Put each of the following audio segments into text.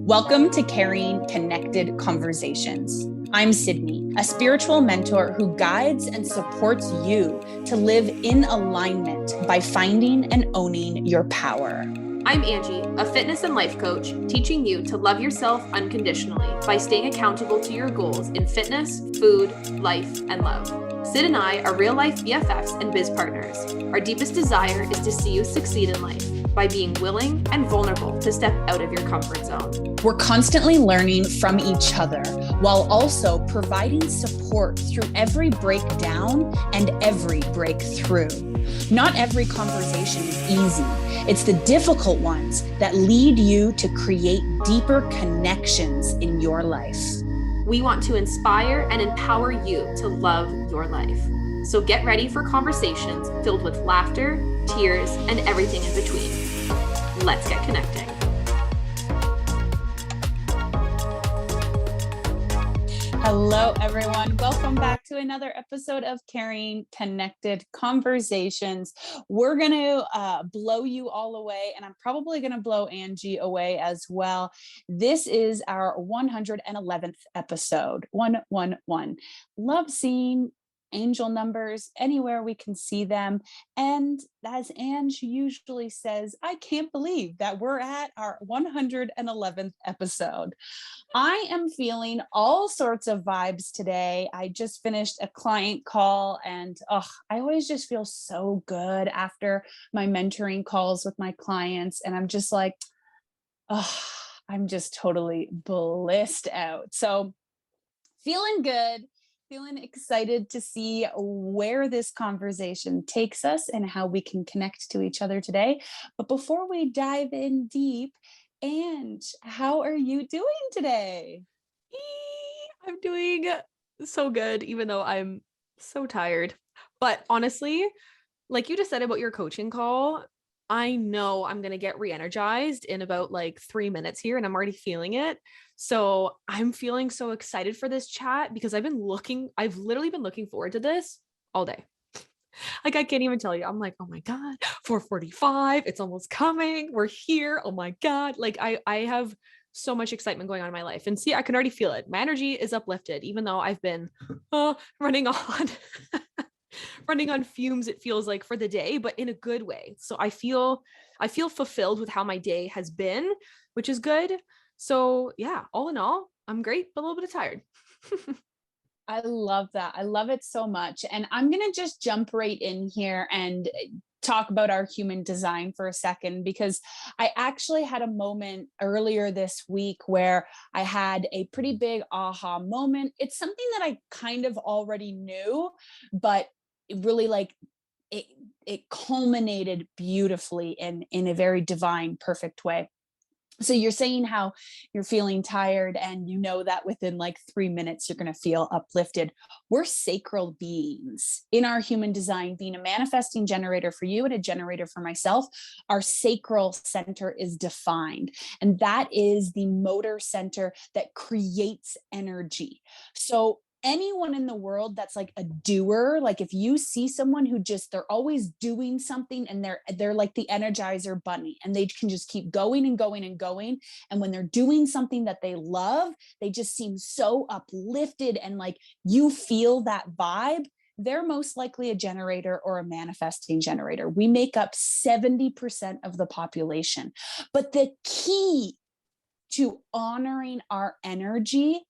Welcome to Carrying Connected Conversations. I'm Sydney, a spiritual mentor who guides and supports you to live in alignment by finding and owning your power. I'm Angie, a fitness and life coach, teaching you to love yourself unconditionally by staying accountable to your goals in fitness, food, life, and love. Syd and I are real-life BFFs and biz partners. Our deepest desire is to see you succeed in life by being willing and vulnerable to step out of your comfort zone. We're constantly learning from each other while also providing support through every breakdown and every breakthrough. Not every conversation is easy. It's the difficult ones that lead you to create deeper connections in your life. We want to inspire and empower you to love your life. So get ready for conversations filled with laughter, tears, and everything in between. Let's get connecting. Hello, everyone. Welcome back to another episode of Carrying Connected Conversations. We're going to blow you all away, and I'm probably going to blow Angie away as well. This is our 111th episode, 111. Love seeing angel numbers anywhere we can see them. And as Ange usually says, I can't believe that we're at our 111th episode. I am feeling all sorts of vibes today. I just finished a client call and I always just feel so good after my mentoring calls with my clients. And I'm just like, I'm just totally blissed out. So feeling good. Feeling excited to see where this conversation takes us and how we can connect to each other today. But before we dive in deep, Ange, how are you doing today? I'm doing so good, even though I'm so tired. But honestly, like you just said about your coaching call, I know I'm going to get re-energized in about like 3 minutes here, and I'm already feeling it. So I'm feeling so excited for this chat because I've literally been looking forward to this all day. Like, I can't even tell you. I'm like, oh my God, 4:45, it's almost coming. We're here. Oh my God. Like I have so much excitement going on in my life, and see, I can already feel it. My energy is uplifted, even though I've been running on fumes, it feels like, for the day, but in a good way. So I feel fulfilled with how my day has been, which is good. So yeah, all in all, I'm great, but a little bit of tired. I love that. I love it so much. And I'm going to just jump right in here and talk about our human design for a second, because I actually had a moment earlier this week where I had a pretty big aha moment. It's something that I kind of already knew, but it really it culminated beautifully in a very divine, perfect way. So you're saying how you're feeling tired, and you know that within like 3 minutes, you're going to feel uplifted. We're sacral beings in our human design. Being a manifesting generator for you and a generator for myself, our sacral center is defined. And that is the motor center that creates energy. So anyone in the world that's like a doer, like if you see someone who they're always doing something, and they're like the Energizer bunny, and they can just keep going and going and going, and when they're doing something that they love, they just seem so uplifted, and like you feel that vibe, they're most likely a generator or a manifesting generator. We make up 70% of the population. But the key to honoring our energy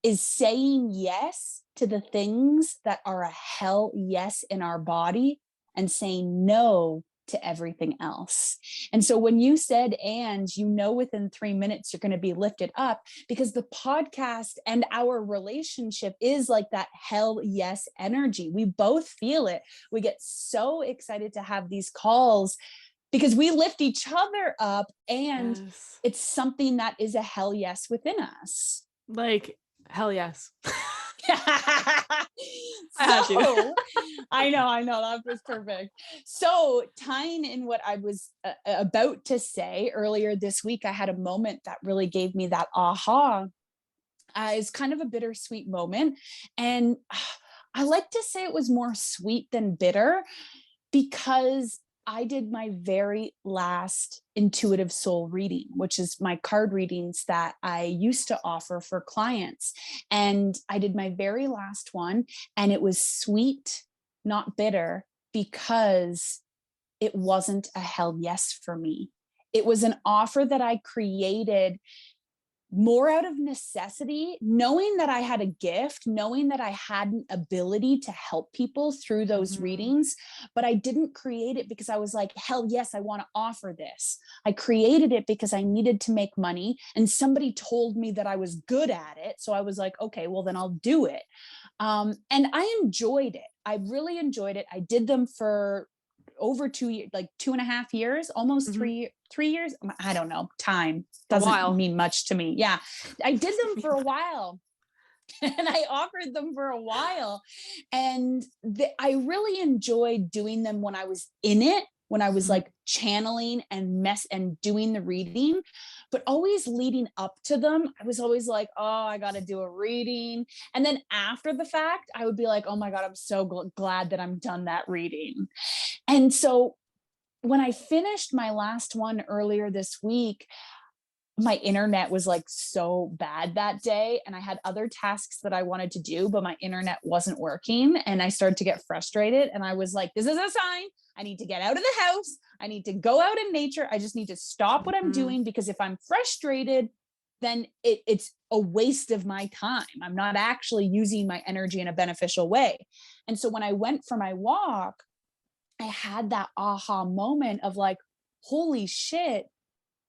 is saying yes to the things that are a hell yes in our body, and saying no to everything else. And so when you said, and within 3 minutes, you're going to be lifted up, because the podcast and our relationship is like that hell yes energy. We both feel it. We get so excited to have these calls because we lift each other up, and Yes. It's something that is a hell yes within us. Like, hell yes. I know that was perfect. So tying in what I was about to say earlier this week, I had a moment that really gave me that aha. It's kind of a bittersweet moment. And I like to say it was more sweet than bitter, because I did my very last intuitive soul reading, which is my card readings that I used to offer for clients. And I did my very last one, and it was sweet, not bitter, because it wasn't a hell yes for me. It was an offer that I created more out of necessity, knowing that I had a gift, knowing that I had an ability to help people through those readings, but I didn't create it because I was like, hell yes, I want to offer this. I created it because I needed to make money, and somebody told me that I was good at it. So I was like, okay, well then I'll do it. And I enjoyed it. I really enjoyed it. I did them for over 2 years, like 2.5 years, almost Mhm. 3 years. I don't know. Time A doesn't while. mean much to me. Yeah. I did them for a while. And I offered them for a while. And I really enjoyed doing them when I was in it, when I was Mhm. like channeling and doing the reading. But always leading up to them, I was always like, oh, I got to do a reading. And then after the fact, I would be like, oh my God, I'm so glad that I'm done that reading. And so when I finished my last one earlier this week, my internet was like so bad that day, and I had other tasks that I wanted to do, but my internet wasn't working, and I started to get frustrated, and I was like, this is a sign. I need to get out of the house. I need to go out in nature. I just need to stop what I'm Mhm. doing, because if I'm frustrated, then it's a waste of my time. I'm not actually using my energy in a beneficial way. And so when I went for my walk, I had that aha moment of like, holy shit,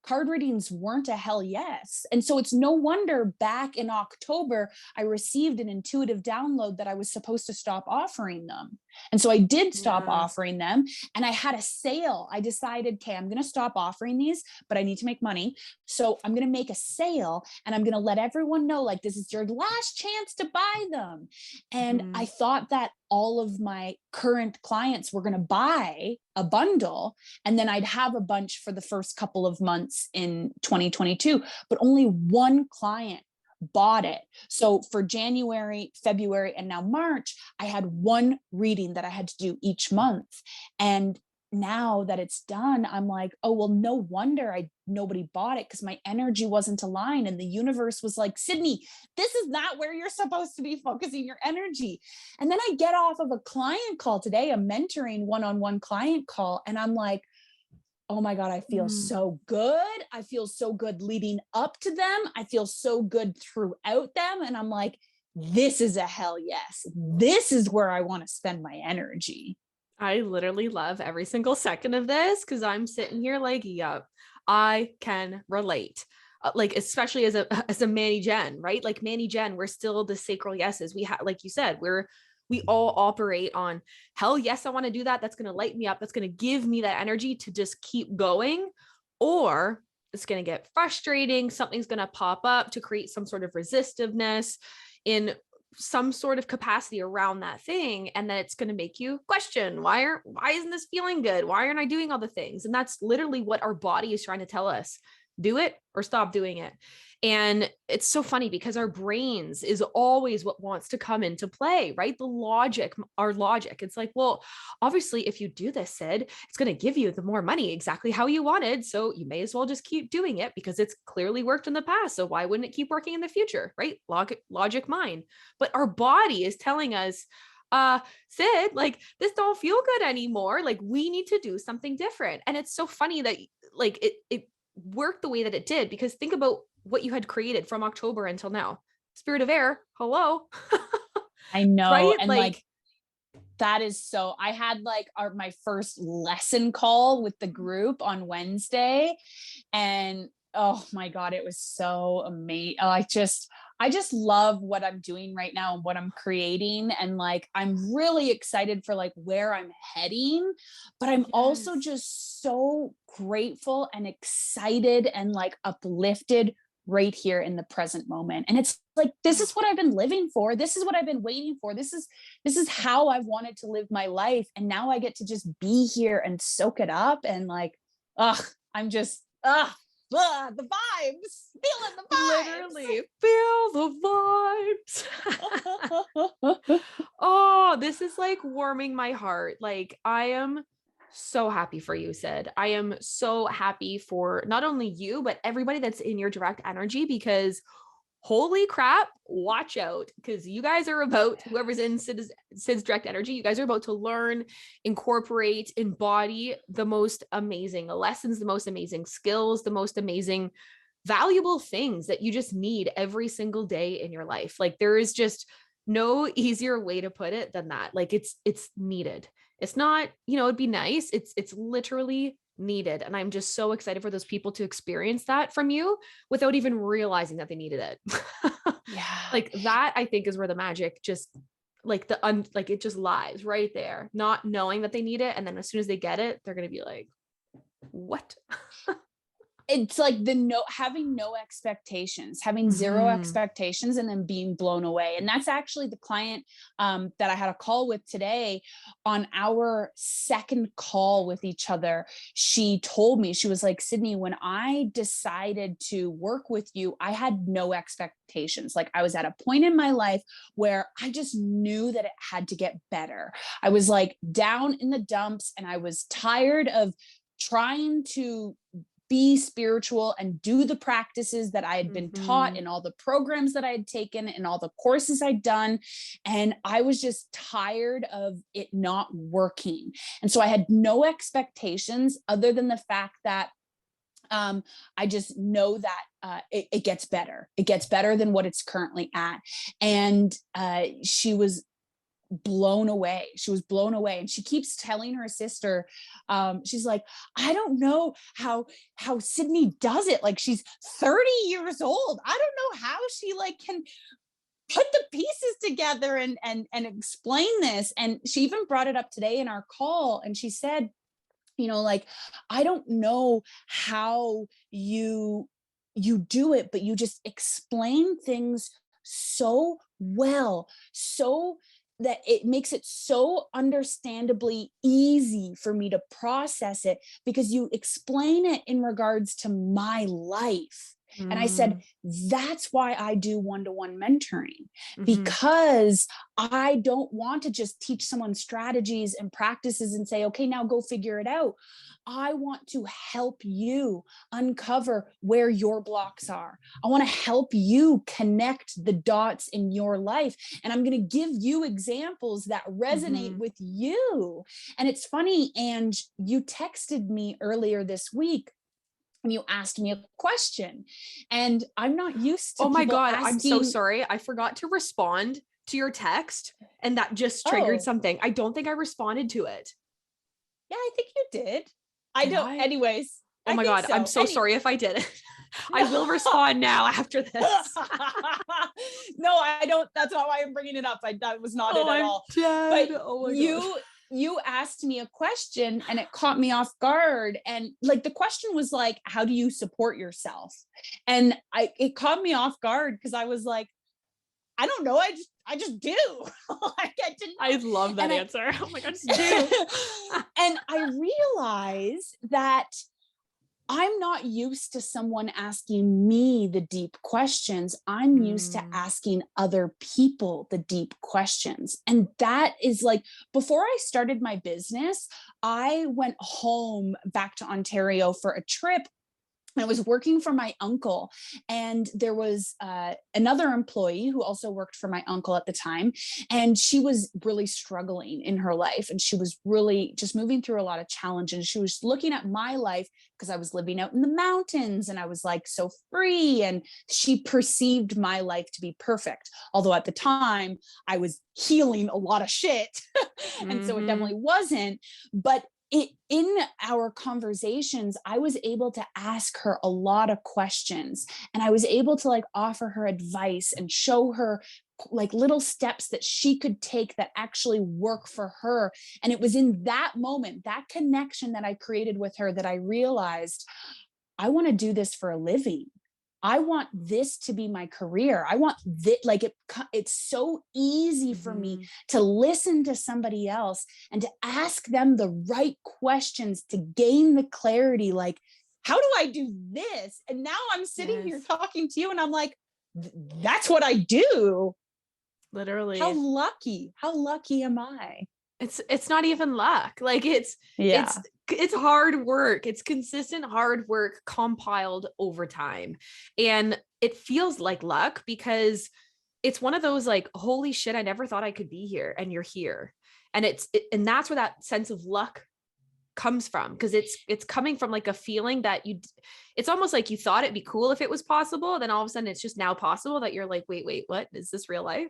card readings weren't a hell yes. And so it's no wonder back in October, I received an intuitive download that I was supposed to stop offering them. And so I did stop Yeah. offering them, and I had a sale. I decided, okay, I'm going to stop offering these, but I need to make money. So I'm going to make a sale, and I'm going to let everyone know, like, this is your last chance to buy them. And I Mhm. thought that all of my current clients were going to buy a bundle, and then I'd have a bunch for the first couple of months in 2022, but only one client bought it. So for January, February, and now March, I had one reading that I had to do each month. And now that it's done, I'm like, oh, well, no wonder nobody bought it, because my energy wasn't aligned. And the universe was like, Sydney, this is not where you're supposed to be focusing your energy. And then I get off of a client call today, a mentoring one-on-one client call, and I'm like, oh my God, I feel Mhm. so good. I feel so good leading up to them. I feel so good throughout them. And I'm like, this is a hell yes. This is where I want to spend my energy. I literally love every single second of this because I'm sitting here like, yep, I can relate. Like especially as a as a Manny Gen, right? Like Manny Gen, we're still the sacral yeses. We have, like you said, we all operate on hell yes, I want to do that. That's gonna light me up. That's gonna give me that energy to just keep going. Or it's gonna get frustrating. Something's gonna pop up to create some sort of resistiveness in some sort of capacity around that thing, and then it's going to make you question why isn't this feeling good, why aren't I doing all the things? And that's literally what our body is trying to tell us: do it or stop doing it. And it's so funny because our brains is always what wants to come into play, right? The logic, our logic, it's like, well, obviously if you do this, Sid, it's going to give you the more money exactly how you wanted, so you may as well just keep doing it because it's clearly worked in the past, so why wouldn't it keep working in the future, right? Logic mind. But our body is telling us, Sid, like this don't feel good anymore, like we need to do something different. And it's so funny that like it worked the way that it did, because think about what you had created from October until now. Spirit of air, hello. I know. Right? And like, Like, that is so, I had like my first lesson call with the group on Wednesday, and oh my God, it was so amazing. I just love what I'm doing right now and what I'm creating. And like, I'm really excited for like where I'm heading, but I'm also yes. just so grateful and excited and like uplifted right here in the present moment. And it's like, this is what I've been living for. This is what I've been waiting for. This is how I've wanted to live my life. And now I get to just be here and soak it up. And like, I'm just, the vibes, Literally feel the vibes. feeling the vibes. Oh, this is like warming my heart. Like I am so happy for you, Syd. I am so happy for not only you, but everybody that's in your direct energy, because holy crap, watch out. Because you guys are about, whoever's in Syd's direct energy, you guys are about to learn, incorporate, embody the most amazing lessons, the most amazing skills, the most amazing valuable things that you just need every single day in your life. Like there is just no easier way to put it than that. Like it's needed. It's not, it'd be nice. It's literally needed. And I'm just so excited for those people to experience that from you without even realizing that they needed it. Yeah. Like that, I think, is where the magic just like like it just lies right there, not knowing that they need it. And then as soon as they get it, they're going to be like, what? It's like having no expectations, having zero expectations, and then being blown away. And that's actually the client that I had a call with today. On our second call with each other, she told me, she was like, Sydney, when I decided to work with you, I had no expectations. Like I was at a point in my life where I just knew that it had to get better. I was like down in the dumps, and I was tired of trying to be spiritual and do the practices that I had been taught in all the programs that I had taken and all the courses I'd done. And I was just tired of it not working. And so I had no expectations other than the fact that I just know that it gets better. It gets better than what it's currently at. And she was blown away. She was blown away. And she keeps telling her sister, she's like, I don't know how Sydney does it. Like she's 30 years old. I don't know how she like can put the pieces together and explain this. And she even brought it up today in our call. And she said, like, I don't know how you do it, but you just explain things so well, so that it makes it so understandably easy for me to process it, because you explain it in regards to my life. And I said, that's why I do one-to-one mentoring, because I don't want to just teach someone strategies and practices and say, okay, now go figure it out. I want to help you uncover where your blocks are. I want to help you connect the dots in your life. And I'm going to give you examples that resonate with you. And it's funny, and you texted me earlier this week and you asked me a question, and I'm not used to. Oh my God, asking... I'm so sorry. I forgot to respond to your text, and that just triggered something. I don't think I responded to it. Yeah, I think you did. Anyways. Oh my God, so. I'm so sorry if I didn't. I will respond now after this. No, I don't. That's not why I'm bringing it up. That was not it at all. Dead. But oh my God. You asked me a question and it caught me off guard. And like, the question was like, how do you support yourself? And it caught me off guard, because I was like, I don't know. I just do. I love that answer. Oh my God, just do. And I realized that I'm not used to someone asking me the deep questions. I'm used to asking other people the deep questions. And that is like, before I started my business, I went home back to Ontario for a trip. I was working for my uncle, and there was another employee who also worked for my uncle at the time, and she was really struggling in her life, and she was really just moving through a lot of challenges. She was looking at my life, because I was living out in the mountains and I was like so free, and she perceived my life to be perfect, although at the time I was healing a lot of shit. And so it definitely wasn't. But in our conversations, I was able to ask her a lot of questions, and I was able to like offer her advice and show her like little steps that she could take that actually work for her. And it was in that moment, that connection that I created with her, that I realized I want to do this for a living. I want this to be my career. I want this, like it's so easy for me to listen to somebody else and to ask them the right questions to gain the clarity. Like, how do I do this? And now I'm sitting here talking to you, and I'm like, that's what I do. Literally. How lucky am I? it's not even luck. Like Yeah. it's hard work. It's consistent hard work compiled over time. And it feels like luck because it's one of those like, holy shit, I never thought I could be here, and you're here. And and that's where that sense of luck comes from, because it's coming from like a feeling that it's almost like you thought it'd be cool if it was possible, then all of a sudden it's just now possible, that you're like, wait, what is this, real life?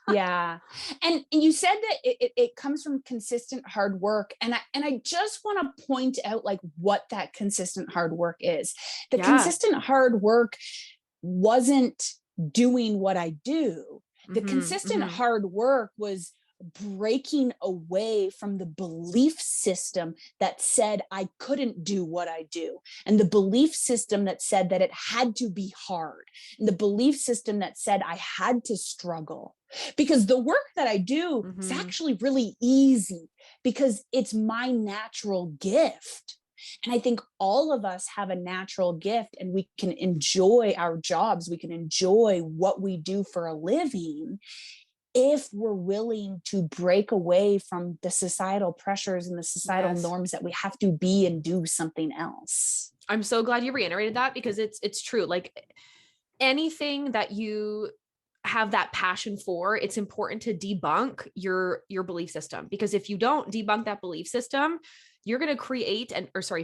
Yeah. And you said that it comes from consistent hard work. And I just want to point out like what that consistent hard work is. The Yeah. consistent hard work wasn't doing what I do. The Mm-hmm, consistent mm-hmm. hard work was breaking away from the belief system that said I couldn't do what I do, and the belief system that said that it had to be hard, and the belief system that said I had to struggle. Because the work that I do is Mm-hmm. actually really easy because it's my natural gift. And I think all of us have a natural gift, and we can enjoy our jobs. We can enjoy what we do for a living if we're willing to break away from the societal pressures and the societal Yes. norms that we have to be and do something else. I'm so glad you reiterated that, because it's true. Like anything that you have that passion for, it's important to debunk your belief system, because if you don't debunk that belief system, you're going to create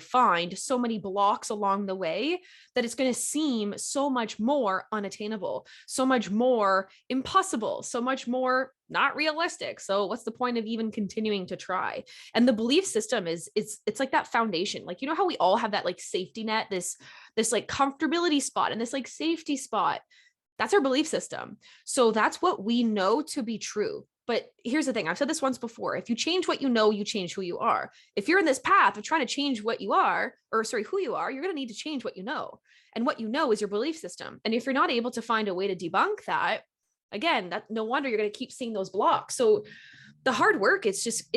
find so many blocks along the way that it's going to seem so much more unattainable, so much more impossible, so much more not realistic. So what's the point of even continuing to try? And the belief system it's like that foundation. Like, you know how we all have that like safety net, this like comfortability spot and this like safety spot. That's our belief system. So that's what we know to be true. But here's the thing. I've said this once before. If you change what you know, you change who you are. If you're in this path of trying to change what you are, who you are, you're going to need to change what you know. And what you know is your belief system. And if you're not able to find a way to debunk that, again, that no wonder you're going to keep seeing those blocks. So the hard work, it's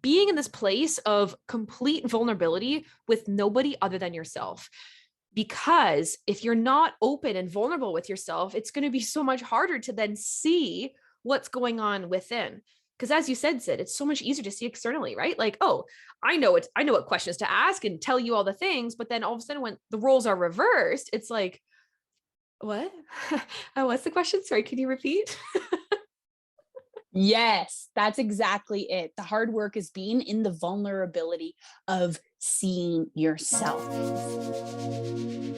being in this place of complete vulnerability with nobody other than yourself. Because if you're not open and vulnerable with yourself, it's going to be so much harder to then see what's going on within. Because as you said, Syd, it's so much easier to see externally, right? Like, oh, I know what questions to ask and tell you all the things. But then all of a sudden when the roles are reversed, it's like, what? What's the question? Sorry, can you repeat? Yes, that's exactly it. The hard work is being in the vulnerability of seeing yourself.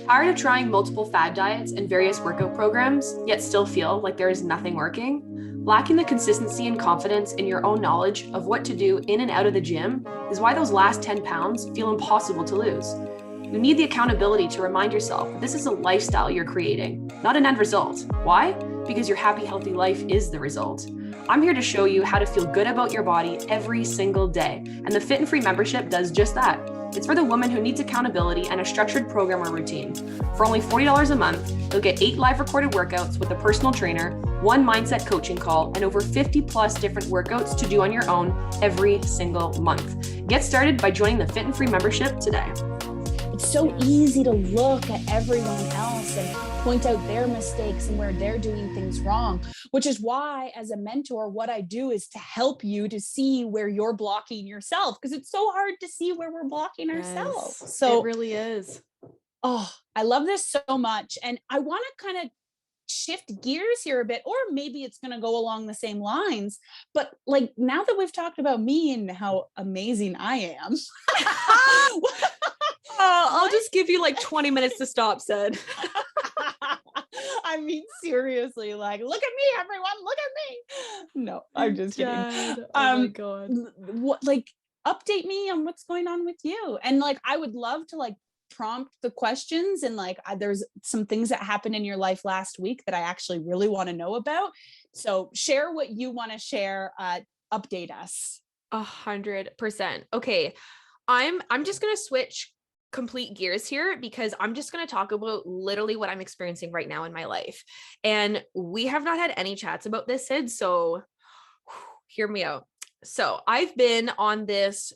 Tired of trying multiple fad diets and various workout programs, yet still feel like there is nothing working? Lacking the consistency and confidence in your own knowledge of what to do in and out of the gym is why those last 10 pounds feel impossible to lose. You need the accountability to remind yourself that this is a lifestyle you're creating, not an end result. Why? Because your happy, healthy life is the result. I'm here to show you how to feel good about your body every single day, and the Fit and Free membership does just that. It's for the woman who needs accountability and a structured program or routine. For only $40 a month, you'll get 8 live recorded workouts with a personal trainer, 1 mindset coaching call, and over 50 plus different workouts to do on your own every single month. Get started by joining the Fit and Free membership today. It's so easy to look at everyone else and point out their mistakes and where they're doing things wrong, which is why as a mentor, what I do is to help you to see where you're blocking yourself, because it's so hard to see where we're blocking ourselves. So it really is. Oh, I love this so much. And I want to kind of shift gears here a bit, or maybe it's going to go along the same lines. But like now that we've talked about me and how amazing I am, I'll just give you like 20 minutes to stop, Syd. I mean, seriously, like, look at me, everyone, look at me. No, I'm just kidding. Oh my God. What, like, update me on what's going on with you. And like, I would love to like prompt the questions. And like, there's some things that happened in your life last week that I actually really want to know about. So share what you want to share. Update us. 100%. Okay. I'm just going to switch complete gears here, because I'm just going to talk about literally what I'm experiencing right now in my life. And we have not had any chats about this, Syd. So hear me out. So I've been on this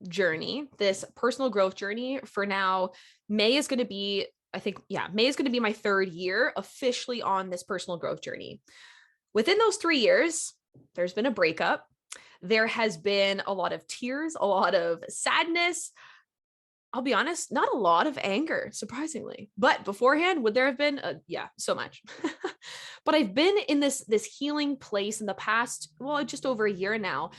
journey, this personal growth journey for now. May is going to be my 3rd year officially on this personal growth journey. Within those 3 years, there's been a breakup. There has been a lot of tears, a lot of sadness. I'll be honest, not a lot of anger, surprisingly. But beforehand, would there have been? Yeah, so much. But I've been in this healing place in the past, well, just over a year now,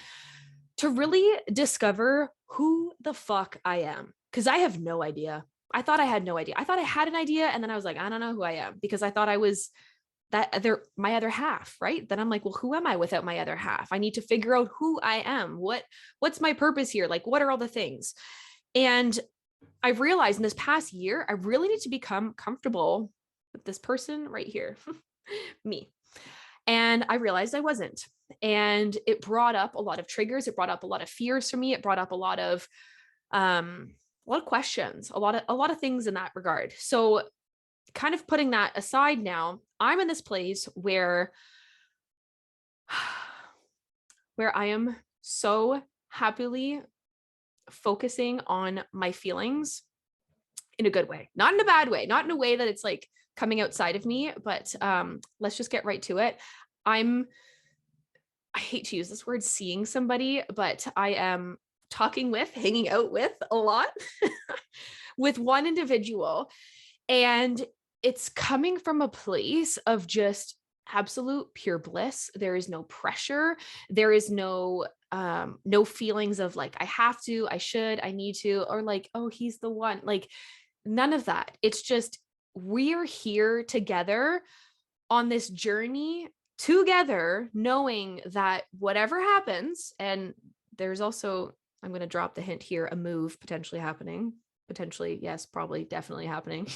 to really discover who the fuck I am. Because I have no idea. I thought I had no idea. I thought I had an idea, and then I was like, I don't know who I am, because I thought I was my other half, right? Then I'm like, well, who am I without my other half? I need to figure out who I am. What's my purpose here? Like, what are all the things? And I've realized in this past year, I really need to become comfortable with this person right here, me. And I realized I wasn't. And it brought up a lot of triggers. It brought up a lot of fears for me. It brought up a lot of questions, a lot of things in that regard. So kind of putting that aside now, I'm in this place where I am so happily focusing on my feelings in a good way, not in a bad way, not in a way that it's like coming outside of me, but let's just get right to it. I hate to use this word, seeing somebody, but I am hanging out with a lot with one individual. And it's coming from a place of just absolute pure bliss. There is no pressure. There is no feelings of like, I have to, I should, I need to, or like, oh, he's the one. Like, none of that. It's just, we're here together on this journey together, knowing that whatever happens, and there's also, I'm going to drop the hint here, a move potentially happening. Potentially, yes, probably, definitely happening.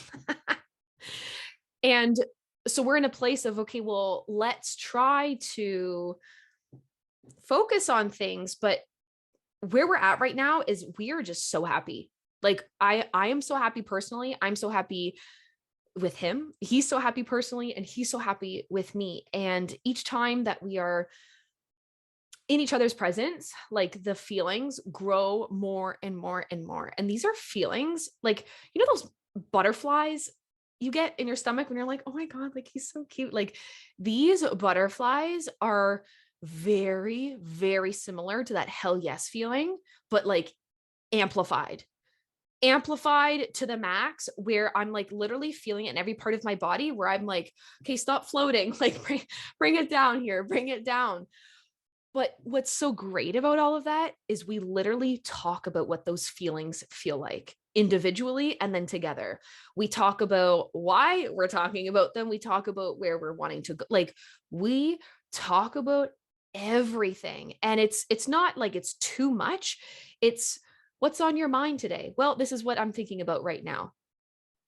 And so we're in a place of, okay, well, let's try to focus on things. But where we're at right now is we are just so happy. Like I am so happy personally. I'm so happy with him. He's so happy personally, and he's so happy with me. And each time that we are in each other's presence, like the feelings grow more and more and more. And these are feelings like, you know, those butterflies you get in your stomach when you're like, oh my God, like he's so cute. Like these butterflies are very, very similar to that hell yes feeling, but like amplified to the max, where I'm like literally feeling it in every part of my body, where I'm like, okay, stop floating, like bring it down here, bring it down. But what's so great about all of that is we literally talk about what those feelings feel like individually and then together. We talk about why we're talking about them. We talk about where we're wanting to go. Like we talk about everything. And it's not like it's too much. It's what's on your mind today. Well, this is what I'm thinking about right now.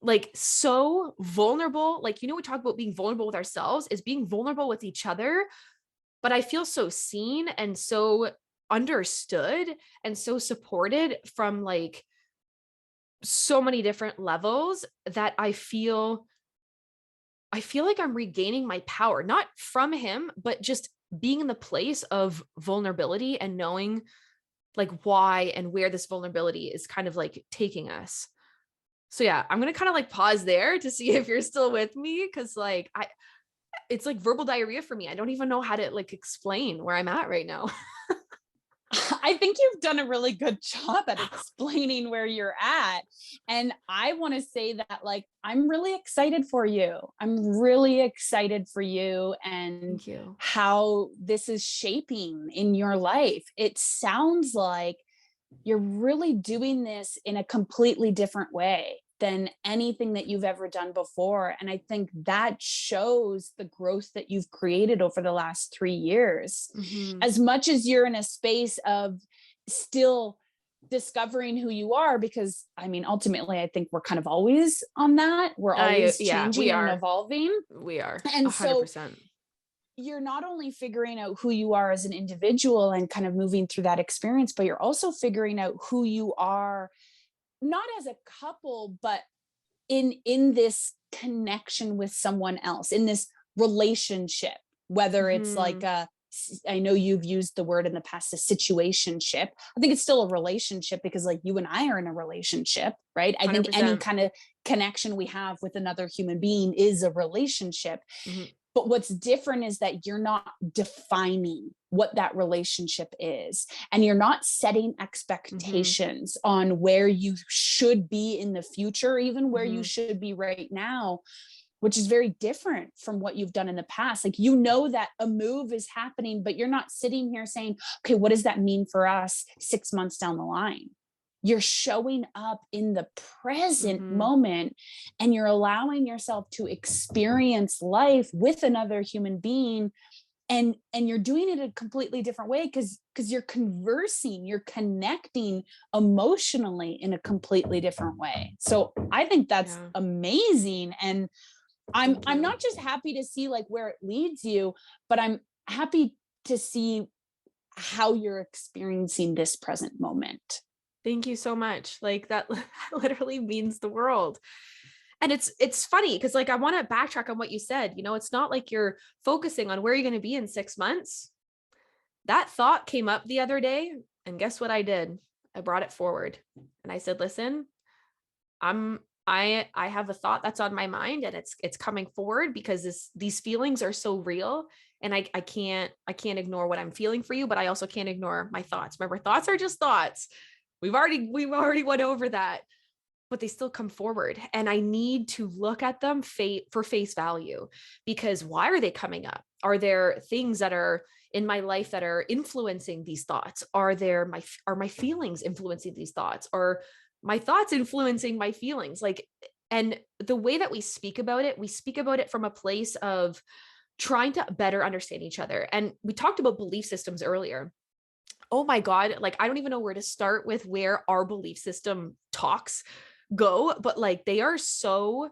Like so vulnerable. Like, you know, we talk about being vulnerable with ourselves, is being vulnerable with each other. But I feel so seen and so understood and so supported from like so many different levels that I feel like I'm regaining my power, not from him, but just being in the place of vulnerability and knowing like why and where this vulnerability is kind of like taking us. So yeah, I'm going to kind of like pause there to see if you're still with me. Cause like it's like verbal diarrhea for me. I don't even know how to like explain where I'm at right now. I think you've done a really good job at explaining where you're at. And I want to say that like, I'm really excited for you. I'm really excited for you and Thank you. how this is shaping in your life. It sounds like you're really doing this in a completely different way than anything that you've ever done before. And I think that shows the growth that you've created over the last 3 years. Mm-hmm. As much as you're in a space of still discovering who you are, because I mean, ultimately, I think we're kind of always on that. We're always changing and evolving. We are. And 100%. so you're not only figuring out who you are as an individual and kind of moving through that experience, but you're also figuring out who you are, not as a couple, but in this connection with someone else, in this relationship, whether it's like I know you've used the word in the past, a situationship. I think it's still a relationship because like you and I are in a relationship, right? I 100%. Think any kind of connection we have with another human being is a relationship. Mm-hmm. But what's different is that you're not defining what that relationship is. And you're not setting expectations on where you should be in the future, even where you should be right now, which is very different from what you've done in the past. Like, you know that a move is happening, but you're not sitting here saying, okay, what does that mean for us 6 months down the line? You're showing up in the present moment, and you're allowing yourself to experience life with another human being, and you're doing it a completely different way, because you're conversing, you're connecting emotionally in a completely different way. So I think that's amazing. And I'm not just happy to see like where it leads you, but I'm happy to see how you're experiencing this present moment. Thank you so much. Like that literally means the world. And it's funny because like I want to backtrack on what you said. You know, it's not like you're focusing on where you're going to be in 6 months. That thought came up the other day, and guess what I did? I brought it forward. And I said, listen, I have a thought that's on my mind, and it's coming forward because these feelings are so real, and I can't ignore what I'm feeling for you, but I also can't ignore my thoughts. Remember, thoughts are just thoughts. We've already went over that, but they still come forward, and I need to look at them for face value, because why are they coming up? Are there things that are in my life that are influencing these thoughts? Are my feelings influencing these thoughts? Or my thoughts influencing my feelings? Like, and the way that we speak about it from a place of trying to better understand each other. And we talked about belief systems earlier. Oh my God, like I don't even know where to start with where our belief system talks go, but like they are so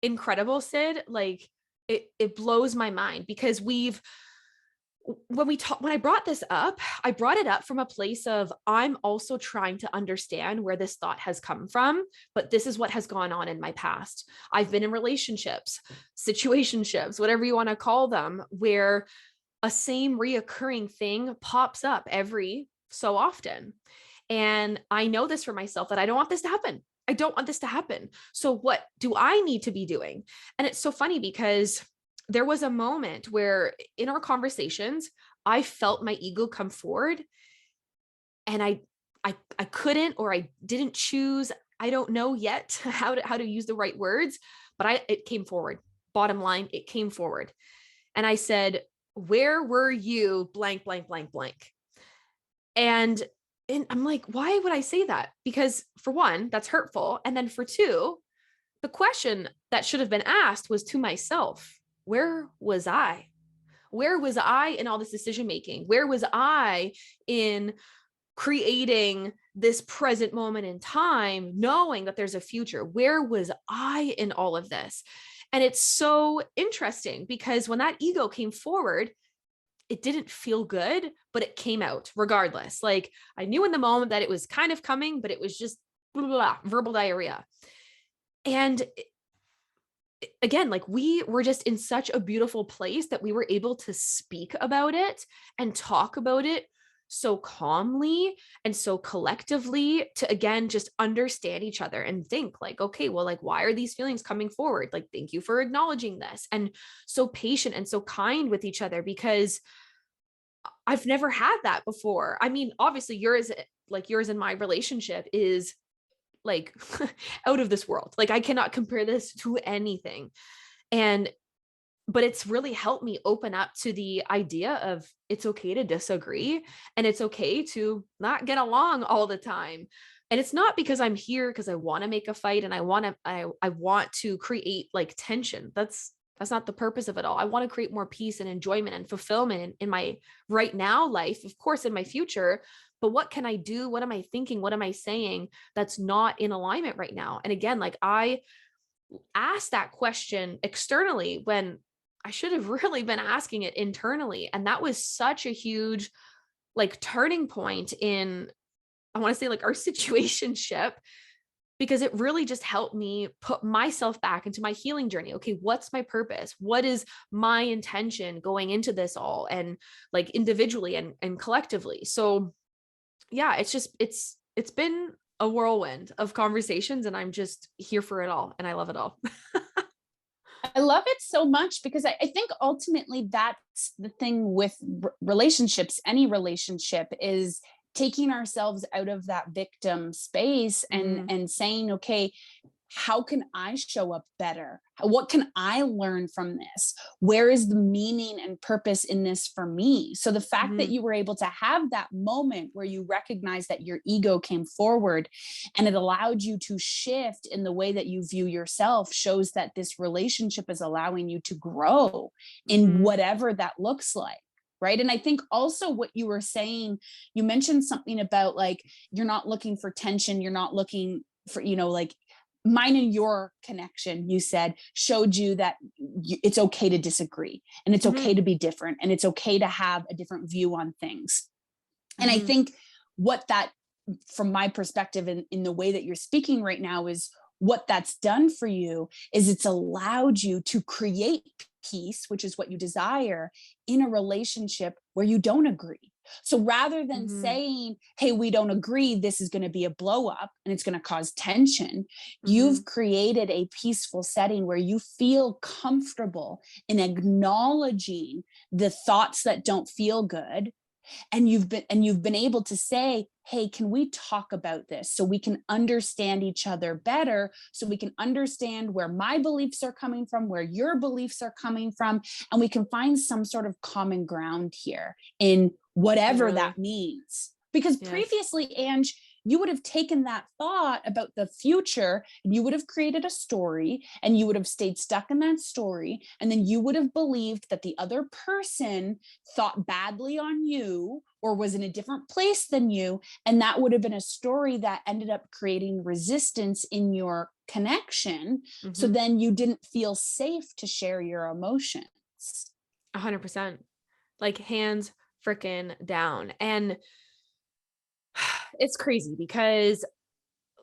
incredible, Syd. Like it blows my mind, because when I brought this up, I brought it up from a place of I'm also trying to understand where this thought has come from, but this is what has gone on in my past. I've been in relationships, situationships, whatever you want to call them, where a same reoccurring thing pops up every so often. And I know this for myself, that I don't want this to happen. I don't want this to happen. So what do I need to be doing? And it's so funny because there was a moment where in our conversations, I felt my ego come forward, and I couldn't, or I didn't choose. I don't know yet how to use the right words, but it came forward. Bottom line, it came forward. And I said, where were you blank, blank, blank, blank? And I'm like, why would I say that? Because for one, that's hurtful. And then for two, the question that should have been asked was to myself. Where was I? Where was I in all this decision making? Where was I in creating this present moment in time, knowing that there's a future? Where was I in all of this? And it's so interesting because when that ego came forward, it didn't feel good, but it came out regardless. Like I knew in the moment that it was kind of coming, but it was just blah, blah, blah, verbal diarrhea. And again, like we were just in such a beautiful place that we were able to speak about it and talk about it so calmly and so collectively, to again just understand each other and think like, okay, well, like why are these feelings coming forward? Like, thank you for acknowledging this. And so patient and so kind with each other, because I've never had that before. I mean, obviously yours in my relationship is like out of this world. Like I cannot compare this to anything. But it's really helped me open up to the idea of it's okay to disagree, and it's okay to not get along all the time. And it's not because I'm here because I want to make a fight and I want to create like tension. That's not the purpose of it all. I want to create more peace and enjoyment and fulfillment in my right now life, of course, in my future. But what can I do? What am I thinking? What am I saying that's not in alignment right now? And again, like I asked that question externally when I should have really been asking it internally. And that was such a huge like turning point in, I want to say like our situationship, because it really just helped me put myself back into my healing journey. Okay, what's my purpose? What is my intention going into this all, and like individually and collectively? So yeah, it's been a whirlwind of conversations, and I'm just here for it all. And I love it all. I love it so much because I think ultimately that's the thing with relationships, any relationship, is taking ourselves out of that victim space and Mm, saying, okay, how can I show up better? What can I learn from this? Where is the meaning and purpose in this for me? So the fact that mhm, you were able to have that moment where you recognize that your ego came forward and it allowed you to shift in the way that you view yourself shows that this relationship is allowing you to grow in mhm, whatever that looks like. Right. And I think also what you were saying, you mentioned something about like, you're not looking for tension, you're not looking for, like mine and your connection, you said, showed you that it's okay to disagree and it's mhm, okay to be different and it's okay to have a different view on things. And I mhm, think what that, from my perspective, in the way that you're speaking right now, is what that's done for you is it's allowed you to create peace, which is what you desire, in a relationship where you don't agree. So rather than mhm, saying, hey, we don't agree, this is going to be a blow up and it's going to cause tension, you've mhm, created a peaceful setting where you feel comfortable in acknowledging the thoughts that don't feel good, and you've been able to say, hey, can we talk about this so we can understand each other better, so we can understand where my beliefs are coming from, where your beliefs are coming from, and we can find some sort of common ground here in whatever literally. that means. Because Yes. previously, Ange, you would have taken that thought about the future and you would have created a story and you would have stayed stuck in that story, and then you would have believed that the other person thought badly on you or was in a different place than you. And that would have been a story that ended up creating resistance in your connection. So Mhm. then you didn't feel safe to share your emotions. 100%. Like hands freaking down. And it's crazy because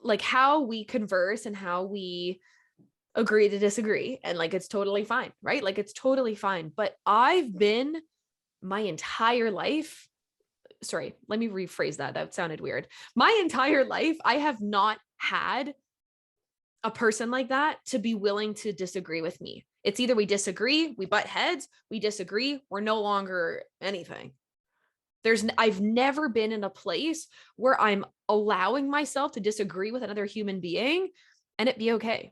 like how we converse and how we agree to disagree and like it's totally fine, right? Like it's totally fine. But I've been my entire life, sorry, let me rephrase that. That sounded weird. My entire life, I have not had a person like that to be willing to disagree with me. It's either we disagree, we butt heads, we disagree, we're no longer anything. I've never been in a place where I'm allowing myself to disagree with another human being and it be okay.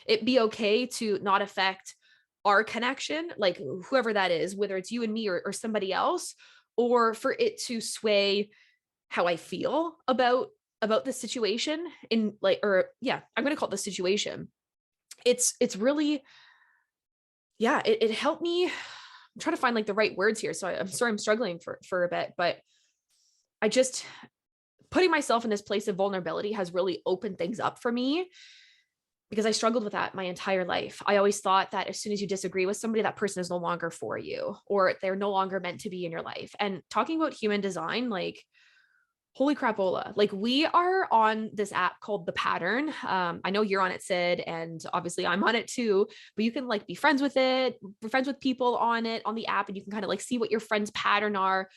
It be okay to not affect our connection, like whoever that is, whether it's you and me or somebody else, or for it to sway how I feel about the situation in like, or yeah, I'm gonna call it the situation. It's really, yeah, it helped me. I'm trying to find like the right words here. So I'm sorry I'm struggling for a bit, but I just putting myself in this place of vulnerability has really opened things up for me because I struggled with that my entire life. I always thought that as soon as you disagree with somebody, that person is no longer for you or they're no longer meant to be in your life. And talking about human design, like, holy crapola. Like, we are on this app called The Pattern. I know you're on it, Syd, and obviously I'm on it too, but you can like be friends with it, be friends with people on it, on the app, and you can kind of like see what your friend's pattern are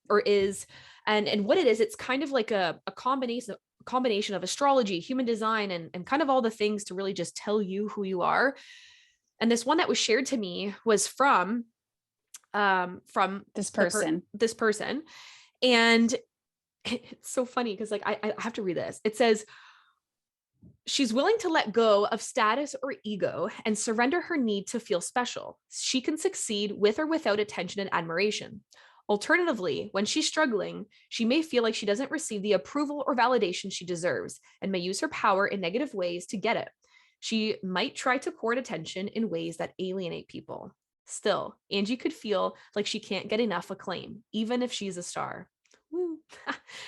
or is. And what it is, it's kind of like a combination of astrology, human design, and kind of all the things to really just tell you who you are. And this one that was shared to me was from This person. this person. And it's so funny because like I have to read this. It says she's willing to let go of status or ego and surrender her need to feel special. She can succeed with or without attention and admiration. Alternatively, when she's struggling, she may feel like she doesn't receive the approval or validation she deserves and may use her power in negative ways to get it. She might try to court attention in ways that alienate people. Still, Angie could feel like she can't get enough acclaim, even if she's a star. Woo.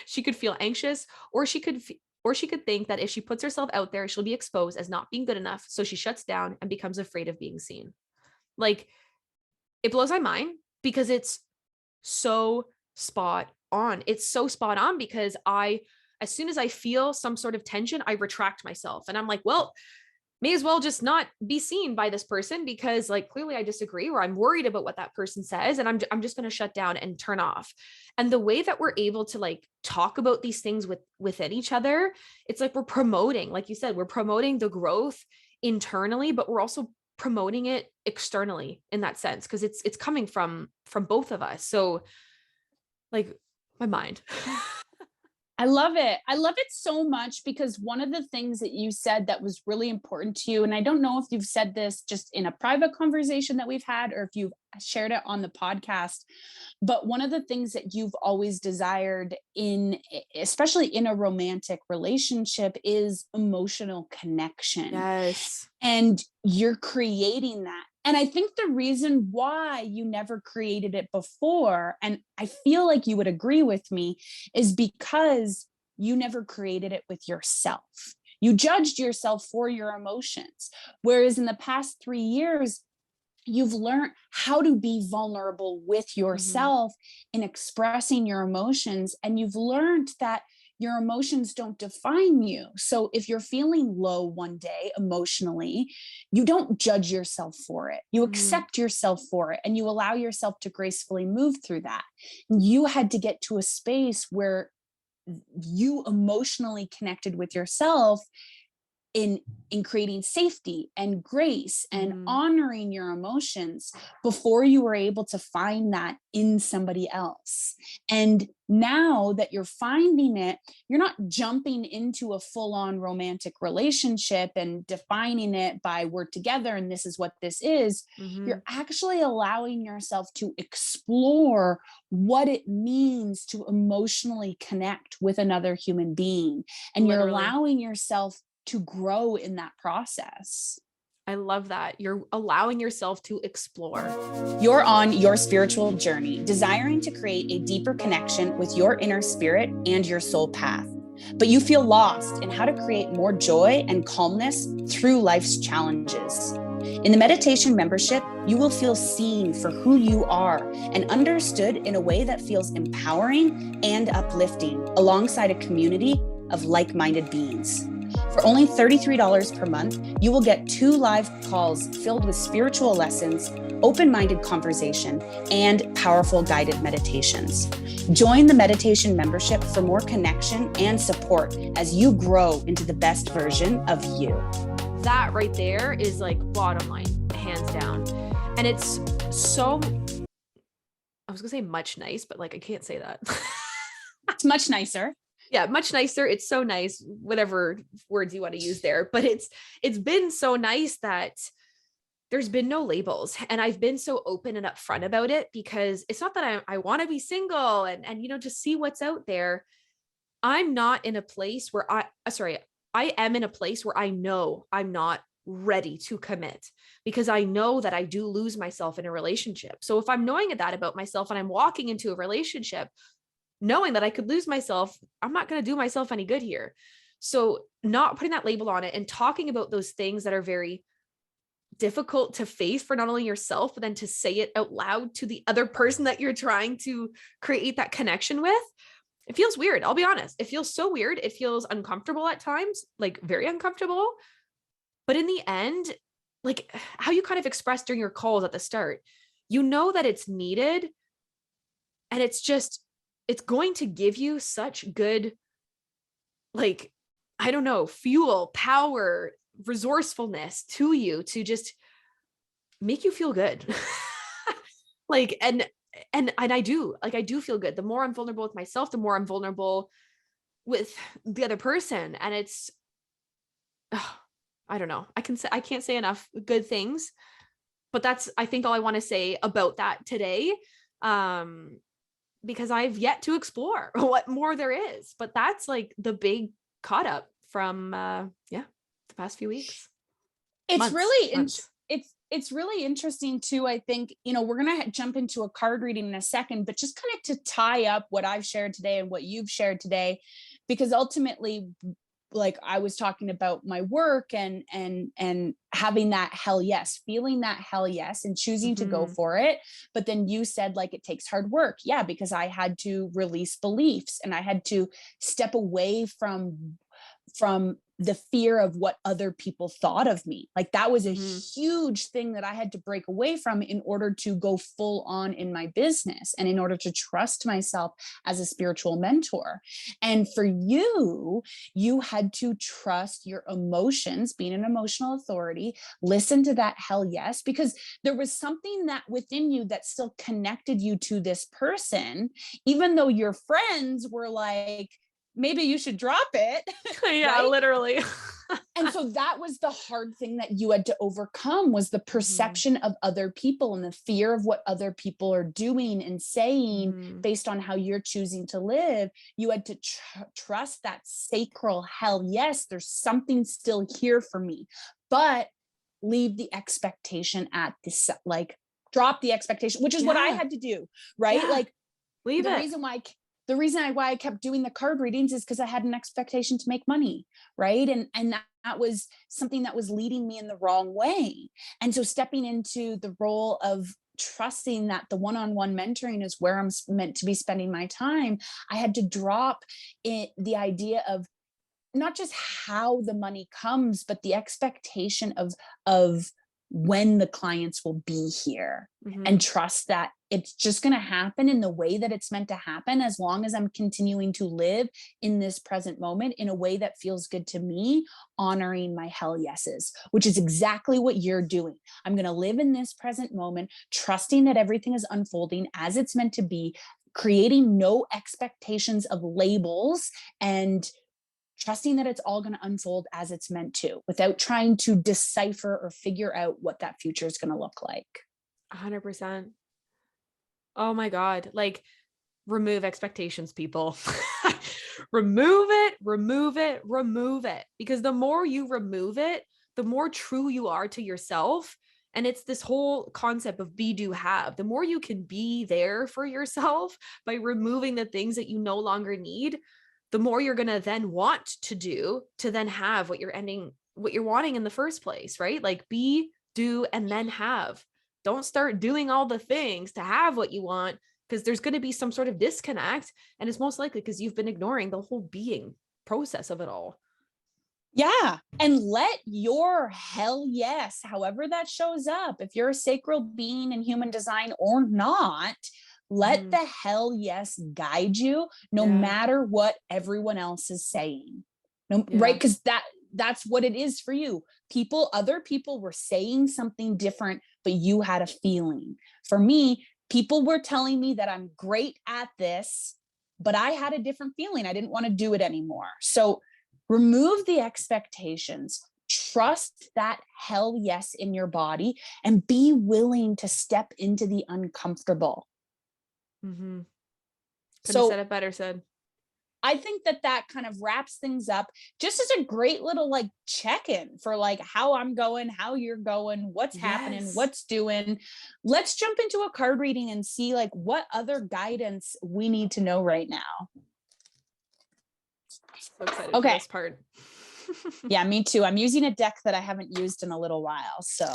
She could feel anxious, or she could think that if she puts herself out there, she'll be exposed as not being good enough, so she shuts down and becomes afraid of being seen. Like, it blows my mind because it's so spot on. It's so spot on because as soon as I feel some sort of tension, I retract myself and I'm like, well, may as well just not be seen by this person because like clearly I disagree or I'm worried about what that person says and I'm just going to shut down and turn off. And the way that we're able to like talk about these things within each other, it's like we're promoting, like you said, we're promoting the growth internally, but we're also promoting it externally in that sense, because it's coming from both of us. So like my mind. I love it. I love it so much because one of the things that you said that was really important to you, and I don't know if you've said this just in a private conversation that we've had or if you've shared it on the podcast, but one of the things that you've always desired in, especially in a romantic relationship, is emotional connection. Yes. And you're creating that. And I think the reason why you never created it before, and I feel like you would agree with me, is because you never created it with yourself. You judged yourself for your emotions. Whereas in the past 3 years, you've learned how to be vulnerable with yourself in expressing your emotions. And you've learned that your emotions don't define you. So if you're feeling low one day emotionally, you don't judge yourself for it. You accept yourself for it and you allow yourself to gracefully move through that. You had to get to a space where you emotionally connected with yourself in creating safety and grace and honoring your emotions before you were able to find that in somebody else. And now that you're finding it, you're not jumping into a full-on romantic relationship and defining it by we're together and this is what this is. You're actually allowing yourself to explore what it means to emotionally connect with another human being. And you're allowing yourself to grow in that process. I love that. You're allowing yourself to explore. You're on your spiritual journey, desiring to create a deeper connection with your inner spirit and your soul path. But you feel lost in how to create more joy and calmness through life's challenges. In the meditation membership, you will feel seen for who you are and understood in a way that feels empowering and uplifting, alongside a community of like-minded beings. For only $33 per month, you will get 2 live calls filled with spiritual lessons, open-minded conversation, and powerful guided meditations. Join the meditation membership for more connection and support as you grow into the best version of you. That right there is like bottom line, hands down. And it's so, I was gonna say much nice, but like I can't say that. It's much nicer. Yeah, much nicer. It's so nice, whatever words you want to use there. But it's been so nice that there's been no labels. And I've been so open and upfront about it, because it's not that I want to be single and just see what's out there. I'm not in a place where I am in a place where I know I'm not ready to commit, because I know that I do lose myself in a relationship. So if I'm knowing that about myself and I'm walking into a relationship knowing that I could lose myself, I'm not going to do myself any good here. So not putting that label on it and talking about those things that are very difficult to face for not only yourself, but then to say it out loud to the other person that you're trying to create that connection with. It feels weird. I'll be honest. It feels so weird. It feels uncomfortable at times, like very uncomfortable. But in the end, like how you kind of expressed during your calls at the start, you know that it's needed. And it's going to give you such good, like, I don't know, fuel, power, resourcefulness to you to just make you feel good. Like, and I do feel good. The more I'm vulnerable with myself, the more I'm vulnerable with the other person. And it's, I don't know. I can't say enough good things, but that's, I think, all I want to say about that today. Because I've yet to explore what more there is, but that's like the big caught up from, the past few weeks. It's really interesting too. I think, we're going to jump into a card reading in a second, but just kind of to tie up what I've shared today and what you've shared today, because ultimately, like I was talking about my work and having that hell yes, feeling that hell yes and choosing to go for it. But then you said like it takes hard work. Yeah, because I had to release beliefs and I had to step away from the fear of what other people thought of me. Like that was a Mhm. huge thing that I had to break away from in order to go full on in my business and in order to trust myself as a spiritual mentor. And for you, you had to trust your emotions, being an emotional authority, listen to that hell yes, because there was something that within you that still connected you to this person, even though your friends were like, maybe you should drop it, Yeah, right? literally. And so that was the hard thing that you had to overcome, was the Mhm. perception of other people and the fear of what other people are doing and saying Mhm. based on how you're choosing to live. You had to trust that sacral hell yes, there's something still here for me, but leave the expectation at this, like drop the expectation, which is what I Yeah. had to do, right? Yeah. Like Leave the it. reason why I kept doing the card readings is because I had an expectation to make money, right? And that was something that was leading me in the wrong way. And so stepping into the role of trusting that the one-on-one mentoring is where I'm meant to be spending my time, I had to drop the idea of not just how the money comes, but the expectation of when the clients will be here, and Mhm. trust that it's just going to happen in the way that it's meant to happen, as long as I'm continuing to live in this present moment in a way that feels good to me, honoring my hell yeses, which is exactly what you're doing. I'm going to live in this present moment, trusting that everything is unfolding as it's meant to be, creating no expectations of labels, and trusting that it's all going to unfold as it's meant to, without trying to decipher or figure out what that future is going to look like. 100%. Oh my God. Like, remove expectations, people. Remove it, remove it, remove it. Because the more you remove it, the more true you are to yourself. And it's this whole concept of be, do, have. The more you can be there for yourself by removing the things that you no longer need, the more you're going to then want to do to then have what you're wanting in the first place, right? Like be, do, and then have. Don't start doing all the things to have what you want, because there's going to be some sort of disconnect. And it's most likely because you've been ignoring the whole being process of it all. Yeah. And let your hell yes, however that shows up, if you're a sacral being in human design or not, let Mhm. the hell yes guide you, no Yeah. matter what everyone else is saying. No, right? Yeah. Because that's what it is for you. Other people were saying something different, but you had a feeling. For me, people were telling me that I'm great at this, but I had a different feeling. I didn't want to do it anymore. So remove the expectations, trust that hell yes in your body, and be willing to step into the uncomfortable. Mm-hmm. Couldn't have said So it better, Syd. I think that kind of wraps things up, just as a great little like check-in for like how I'm going, how you're going, what's happening, Yes. what's doing. Let's jump into a card reading and see like what other guidance we need to know right now. So excited for Okay. this part. Yeah, me too. I'm using a deck that I haven't used in a little while. So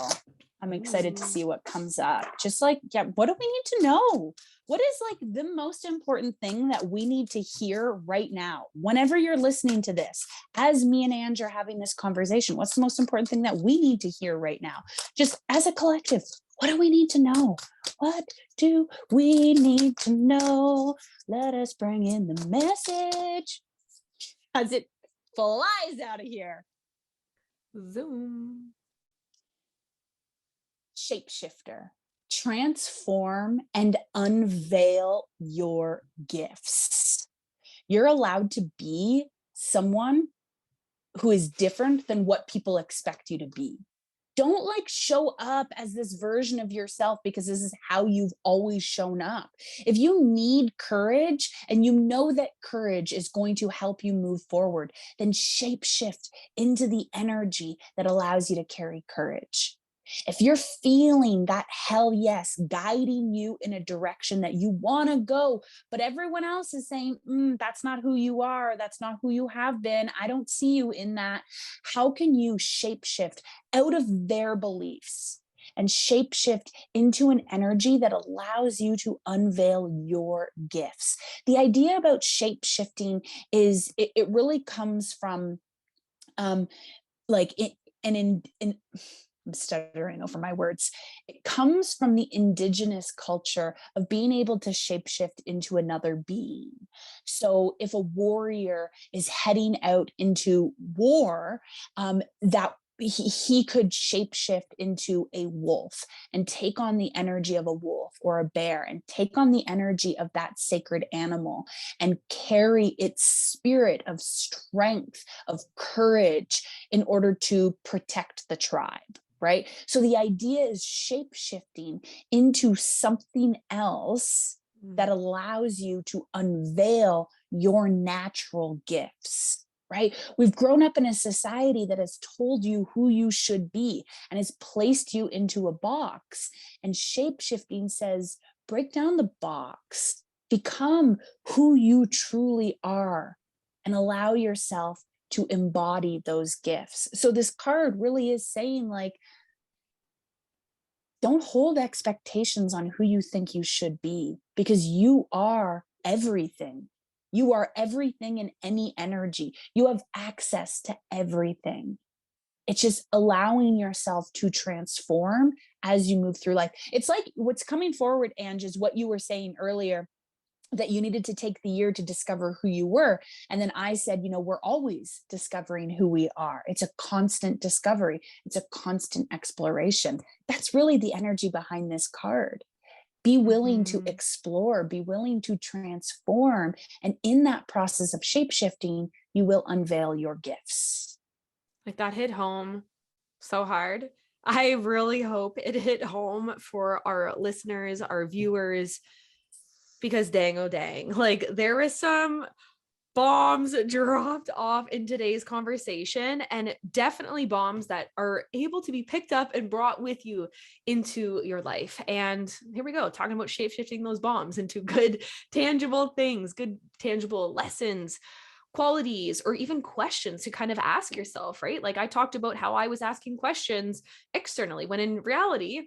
I'm excited to Ooh. see what comes up. Just like, yeah, what do we need to know? What is like the most important thing that we need to hear right now? Whenever you're listening to this, as me and Ange are having this conversation, what's the most important thing that we need to hear right now? Just as a collective, what do we need to know? What do we need to know? Let us bring in the message as it flies out of here. Zoom. Shapeshifter. Transform and unveil your gifts. You're allowed to be someone who is different than what people expect you to be. Don't like show up as this version of yourself because this is how you've always shown up. If you need courage and you know that courage is going to help you move forward, then shapeshift into the energy that allows you to carry courage. If you're feeling that hell yes guiding you in a direction that you want to go, but everyone else is saying, that's not who you are, that's not who you have been, I don't see you in that, how can you shapeshift out of their beliefs and shapeshift into an energy that allows you to unveil your gifts? The idea about shapeshifting is it really comes from Like it, and in I'm stuttering over my words. It comes from the indigenous culture of being able to shapeshift into another being. So if a warrior is heading out into war, that he could shapeshift into a wolf and take on the energy of a wolf or a bear and take on the energy of that sacred animal and carry its spirit of strength, of courage in order to protect the tribe. Right. So the idea is shape shifting into something else that allows you to unveil your natural gifts. Right. We've grown up in a society that has told you who you should be and has placed you into a box. And shape shifting says, break down the box, become who you truly are, and allow yourself to embody those gifts. So this card really is saying, like, don't hold expectations on who you think you should be, because you are everything. You are everything in any energy. You have access to everything. It's just allowing yourself to transform as you move through life. It's like what's coming forward, Ange, is what you were saying earlier, that you needed to take the year to discover who you were. And then I said, we're always discovering who we are. It's a constant discovery. It's a constant exploration. That's really the energy behind this card. Be willing to explore, be willing to transform. And in that process of shape-shifting, you will unveil your gifts. Like, that hit home so hard. I really hope it hit home for our listeners, our viewers, because dang, oh dang, like, there was some bombs dropped off in today's conversation, and definitely bombs that are able to be picked up and brought with you into your life. And here we go, talking about shape-shifting those bombs into good, tangible things, good, tangible lessons, qualities, or even questions to kind of ask yourself, right? Like, I talked about how I was asking questions externally, when in reality,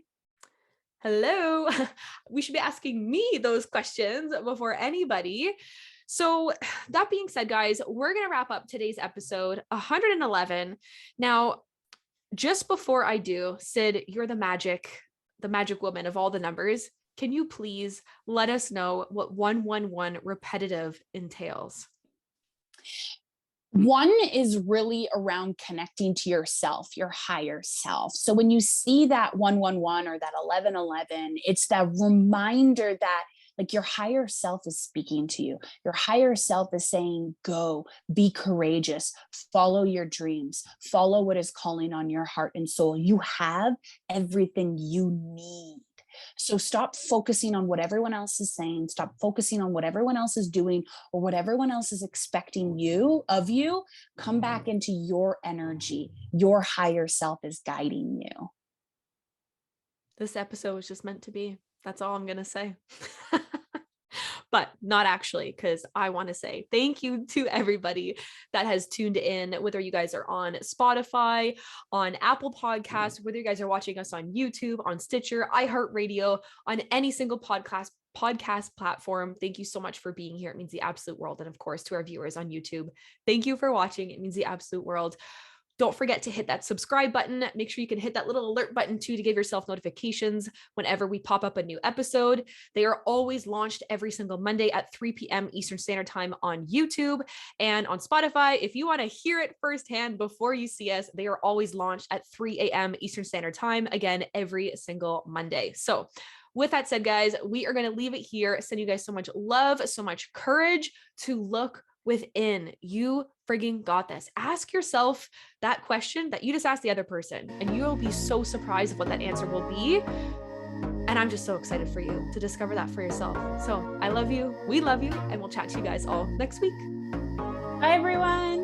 hello, we should be asking me those questions before anybody. So that being said, guys, we're going to wrap up today's episode 111. Now, just before I do, Syd, you're the magic woman of all the numbers. Can you please let us know what 111 repetitive entails? 1 is really around connecting to yourself, your higher self. So when you see that 111 or that 1111, it's that reminder that, like, your higher self is speaking to you. Your higher self is saying, go, be courageous, follow your dreams, follow what is calling on your heart and soul. You have everything you need. So stop focusing on what everyone else is saying. Stop focusing on what everyone else is doing or what everyone else is expecting of you. Come back into your energy. Your higher self is guiding you. This episode was just meant to be. That's all I'm going to say. But not actually, because I want to say thank you to everybody that has tuned in, whether you guys are on Spotify, on Apple Podcasts, whether you guys are watching us on YouTube, on Stitcher, iHeartRadio, on any single podcast platform. Thank you so much for being here. It means the absolute world. And of course, to our viewers on YouTube, thank you for watching. It means the absolute world. Don't forget to hit that subscribe button. Make sure you can hit that little alert button too to give yourself notifications whenever we pop up a new episode. They are always launched every single Monday at 3 p.m. Eastern Standard Time on YouTube and on Spotify. If you want to hear it firsthand before you see us, they are always launched at 3 a.m. Eastern Standard Time, again, every single Monday. So with that said, guys, we are going to leave it here. Send you guys so much love, so much courage to look within. You frigging got this. Ask yourself that question that you just asked the other person, and you'll be so surprised of what that answer will be. And I'm just so excited for you to discover that for yourself. So I love you. We love you. And we'll chat to you guys all next week. Bye, everyone.